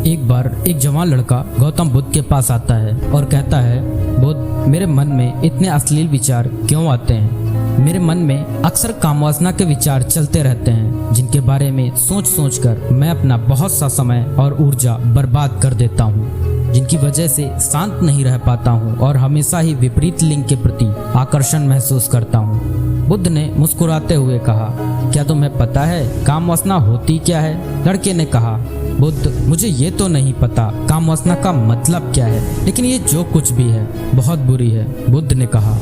एक बार एक जवान लड़का गौतम बुद्ध के पास आता है और कहता है, बुद्ध, मेरे मन में इतने अश्लील विचार क्यों आते हैं? मेरे मन में अक्सर कामवासना के विचार चलते रहते हैं, जिनके बारे में सोच सोच कर मैं अपना बहुत सा समय और ऊर्जा बर्बाद कर देता हूँ, जिनकी वजह से शांत नहीं रह पाता हूँ और हमेशा ही विपरीत लिंग के प्रति आकर्षण महसूस करता हूँ। बुद्ध ने मुस्कुराते हुए कहा, क्या तुम्हें पता है काम वासना होती क्या है? लड़के ने कहा, बुद्ध, मुझे ये तो नहीं पता काम वासना का मतलब क्या है, लेकिन ये जो कुछ भी है बहुत बुरी है। बुद्ध ने कहा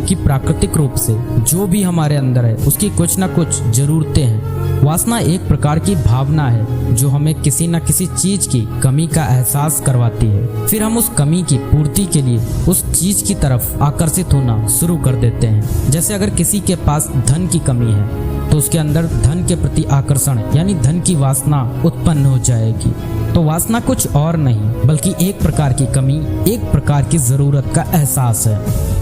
कि प्राकृतिक रूप से जो भी हमारे अंदर है उसकी कुछ न कुछ जरूरतें हैं। वासना एक प्रकार की भावना है जो हमें किसी न किसी चीज की कमी का एहसास करवाती है। फिर हम उस कमी की पूर्ति के लिए उस चीज की तरफ आकर्षित होना शुरू कर देते हैं। जैसे अगर किसी के पास धन की कमी है तो उसके अंदर धन के प्रति आकर्षण यानी धन की वासना उत्पन्न हो जाएगी। तो वासना कुछ और नहीं बल्कि एक प्रकार की कमी, एक प्रकार की जरूरत का एहसास है,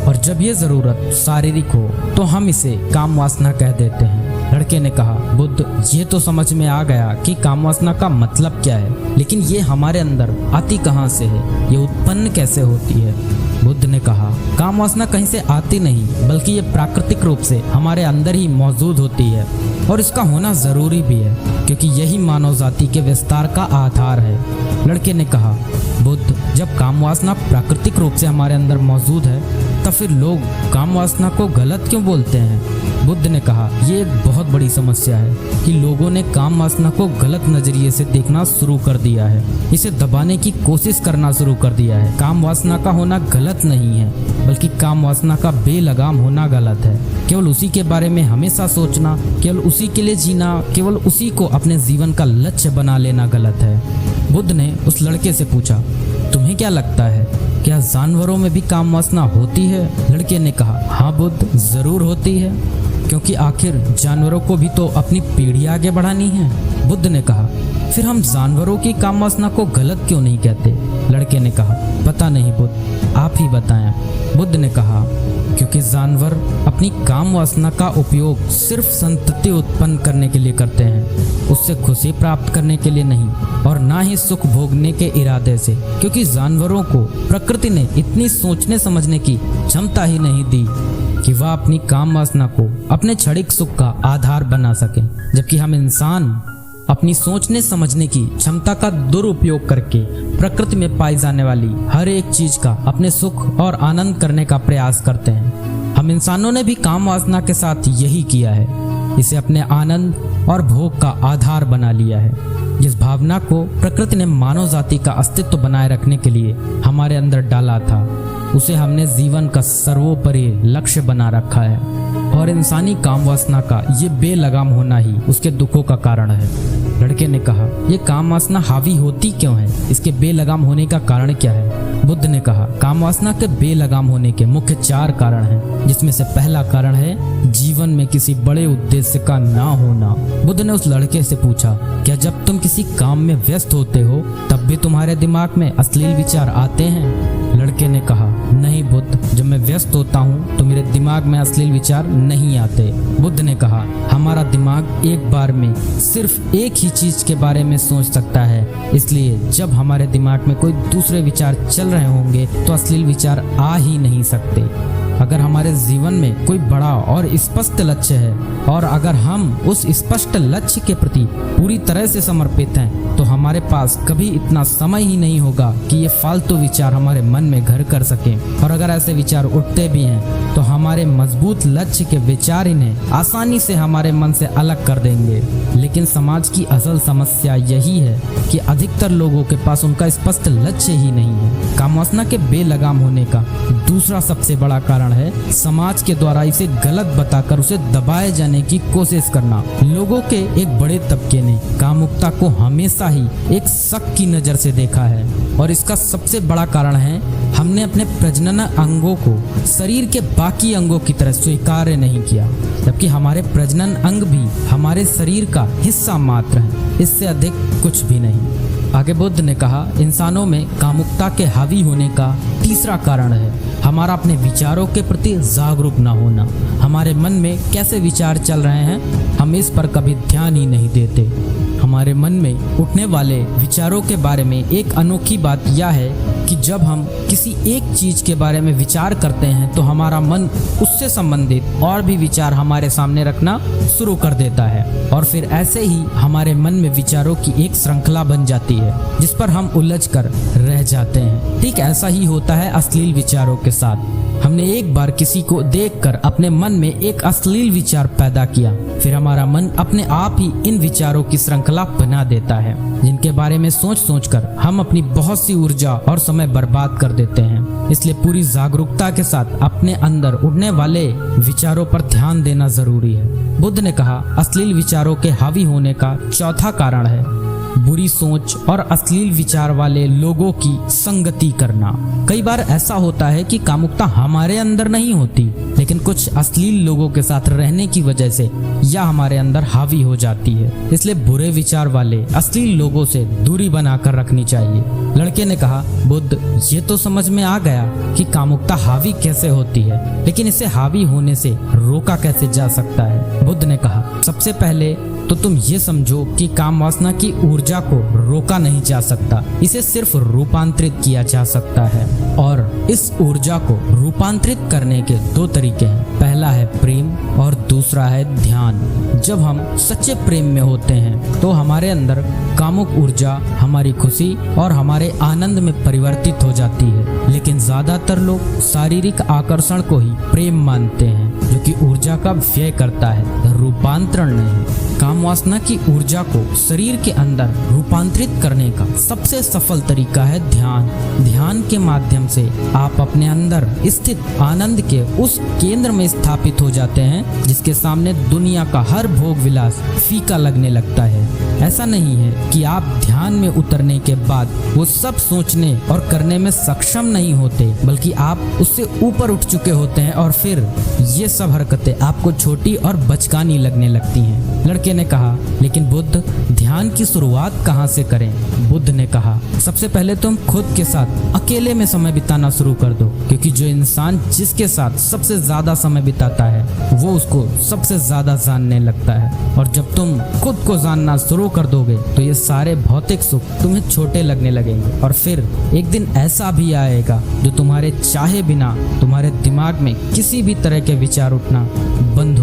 और जब ये जरूरत शारीरिक हो तो हम इसे काम वासना कह देते हैं। लड़के ने कहा, बुद्ध, ये तो समझ में आ गया कि काम वासना का मतलब क्या है, लेकिन ये हमारे अंदर आती कहाँ से है, ये उत्पन्न कैसे होती है? बुद्ध ने कहा, काम वासना कहीं से आती नहीं बल्कि ये प्राकृतिक रूप से हमारे अंदर ही मौजूद होती है, और इसका होना जरूरी भी है क्योंकि यही मानव जाति के विस्तार का आधार है। लड़के ने कहा, बुद्ध, जब काम वासना प्राकृतिक रूप से हमारे अंदर मौजूद है तब फिर लोग काम वासना को गलत क्यों बोलते हैं? बुद्ध ने कहा, ये एक बहुत बड़ी समस्या है कि लोगों ने काम वासना को गलत नजरिए से देखना शुरू कर दिया है, इसे दबाने की कोशिश करना शुरू कर दिया है। काम वासना का होना गलत नहीं है बल्कि काम वासना का बेलगाम होना गलत है। केवल उसी के बारे में हमेशा सोचना, केवल उसी के लिए जीना, केवल उसी को अपने जीवन का लक्ष्य बना लेना गलत है। बुद्ध ने उस लड़के से पूछा, तुम्हें क्या लगता है, क्या जानवरों में भी काम वासना होती है? लड़के ने कहा, हाँ बुद्ध, जरूर होती है, क्योंकि आखिर जानवरों को भी तो अपनी पीढ़ी आगे बढ़ानी है। बुद्ध ने कहा, फिर हम जानवरों की काम वासना को गलत क्यों नहीं कहते? लड़के ने कहा, पता नहीं बुद्ध, आप ही बताएं। बुद्ध ने कहा, क्योंकि जानवर अपनी काम वासना का उपयोग सिर्फ संतति उत्पन्न करने के लिए करते हैं, उससे खुशी प्राप्त करने के लिए नहीं, और ना ही सुख भोगने के इरादे से, क्योंकि जानवरों को प्रकृति ने इतनी सोचने समझने की क्षमता ही नहीं दी कि वह अपनी काम वासना को अपने क्षणिक सुख का आधार बना सके, जबकि हम इंसान अपनी सोचने समझने की क्षमता का दुरुपयोग करके प्रकृति में पाई जाने वाली हर एक चीज का अपने सुख और आनंद करने का प्रयास करते हैं। हम इंसानों ने भी काम वासना के साथ यही किया है, इसे अपने आनंद और भोग का आधार बना लिया है। जिस भावना को प्रकृति ने मानव जाति का अस्तित्व बनाए रखने के लिए हमारे अंदर डाला था, उसे हमने जीवन का सर्वोपरि लक्ष्य बना रखा है, और इंसानी काम वासना का ये बेलगाम होना ही उसके दुखों का कारण है। लड़के ने कहा, ये काम वासना हावी होती क्यों है, इसके बेलगाम होने का कारण क्या है? बुद्ध ने कहा, काम वासना के बेलगाम होने के मुख्य 4 कारण हैं, जिसमें से पहला कारण है जीवन में किसी बड़े उद्देश्य का ना होना। बुद्ध ने उस लड़के से पूछा, क्या जब तुम किसी काम में व्यस्त होते हो तब भी तुम्हारे दिमाग में अश्लील विचार आते हैं? लड़के ने कहा, नहीं बुद्ध, जब मैं व्यस्त होता हूँ तो मेरे दिमाग में अश्लील विचार नहीं आते। बुद्ध ने कहा, हमारा दिमाग एक बार में सिर्फ एक ही चीज के बारे में सोच सकता है, इसलिए जब हमारे दिमाग में कोई दूसरे विचार चल रहे होंगे तो अश्लील विचार आ ही नहीं सकते। अगर हमारे जीवन में कोई बड़ा और स्पष्ट लक्ष्य है और अगर हम उस स्पष्ट लक्ष्य के प्रति पूरी तरह से समर्पित हैं तो हमारे पास कभी इतना समय ही नहीं होगा कि ये फालतू विचार हमारे मन में घर कर सकें, और अगर ऐसे विचार उठते भी हैं तो हमारे मजबूत लक्ष्य के विचार इन्हें आसानी से हमारे मन से अलग कर देंगे। लेकिन समाज की असल समस्या यही है कि अधिकतर लोगों के पास उनका स्पष्ट लक्ष्य ही नहीं है। काम वासना के बेलगाम होने का दूसरा सबसे बड़ा कारण है समाज के द्वारा इसे गलत बताकर उसे दबाए जाने की कोशिश करना। लोगों के एक बड़े तबके ने कामुकता को हमेशा ही एक शक की नजर से देखा है, और इसका सबसे बड़ा कारण है हमने अपने प्रजनन अंगों को शरीर के बाकी अंगों की तरह स्वीकार्य नहीं किया, जबकि हमारे प्रजनन अंग भी हमारे शरीर का हिस्सा मात्र है, इससे अधिक कुछ भी नहीं। आगे बुद्ध ने कहा, इंसानों में कामुकता के हावी होने का तीसरा कारण है हमारा अपने विचारों के प्रति जागरूक न होना। हमारे मन में कैसे विचार चल रहे हैं हम इस पर कभी ध्यान ही नहीं देते। हम हमारे मन में उठने वाले विचारों के बारे में एक अनोखी बात यह है कि जब हम किसी एक चीज के बारे में विचार करते हैं तो हमारा मन उससे संबंधित और भी विचार हमारे सामने रखना शुरू कर देता है और फिर ऐसे ही हमारे मन में विचारों की एक श्रृंखला बन जाती है जिस पर हम उलझ कर रह जाते हैं। ठीक ऐसा ही होता है अश्लील विचारों के साथ। हमने एक बार किसी को देखकर अपने मन में एक अश्लील विचार पैदा किया, फिर हमारा मन अपने आप ही इन विचारों की श्रृंखला बना देता है जिनके बारे में सोच सोच कर हम अपनी बहुत सी ऊर्जा और समय बर्बाद कर देते हैं। इसलिए पूरी जागरूकता के साथ अपने अंदर उड़ने वाले विचारों पर ध्यान देना जरूरी है। बुद्ध ने कहा, अश्लील विचारों के हावी होने का चौथा कारण है बुरी सोच और अश्लील विचार वाले लोगों की संगति करना। कई बार ऐसा होता है कि कामुकता हमारे अंदर नहीं होती, लेकिन कुछ अश्लील लोगों के साथ रहने की वजह से यह हमारे अंदर हावी हो जाती है। इसलिए बुरे विचार वाले अश्लील लोगों से दूरी बनाकर रखनी चाहिए। लड़के ने कहा, बुद्ध, ये तो समझ में आ गया कि कामुकता हावी कैसे होती है, लेकिन इसे हावी होने से रोका कैसे जा सकता है। बुद्ध ने कहा, सबसे पहले तो तुम ये समझो कि काम वासना की ऊर्जा को रोका नहीं जा सकता, इसे सिर्फ रूपांतरित किया जा सकता है। और इस ऊर्जा को रूपांतरित करने के दो तरीके हैं, पहला है प्रेम और दूसरा है ध्यान। जब हम सच्चे प्रेम में होते हैं तो हमारे अंदर कामुक ऊर्जा हमारी खुशी और हमारे आनंद में परिवर्तित हो जाती है, लेकिन ज्यादातर लोग शारीरिक आकर्षण को ही प्रेम मानते हैं जो कि ऊर्जा का व्यय करता है, रूपांतरण नहीं। काम वासना की ऊर्जा को शरीर के अंदर रूपांतरित करने का सबसे सफल तरीका है ध्यान। ध्यान के माध्यम से आप अपने अंदर स्थित आनंद के उस केंद्र में स्थापित हो जाते हैं जिसके सामने दुनिया का हर भोग विलास फीका लगने लगता है। ऐसा नहीं है कि आप ध्यान में उतरने के बाद वो सब सोचने और करने में सक्षम नहीं होते, बल्कि आप उससे ऊपर उठ चुके होते हैं और फिर ये सब हरकतें आपको छोटी और बचकानी लगने लगती हैं। लड़के ने कहा, लेकिन बुद्ध, ध्यान की शुरुआत कहाँ से करें? बुद्ध ने कहा, सबसे पहले तुम खुद के साथ अकेले में समय बिताना शुरू कर दो, क्योंकि जो इंसान जिसके साथ सबसे ज्यादा समय बिताता है वो उसको सबसे ज्यादा जानने लगता है। और जब तुम खुद को जानना शुरू कर दोगे तो ये सारे भौतिक सुख तुम्हें छोटे लगने लगेंगे और फिर एक दिन ऐसा भी आएगा जो तुम्हारे चाहे बिना तुम्हारे दिमाग में किसी भी तरह के विचार उठना बंद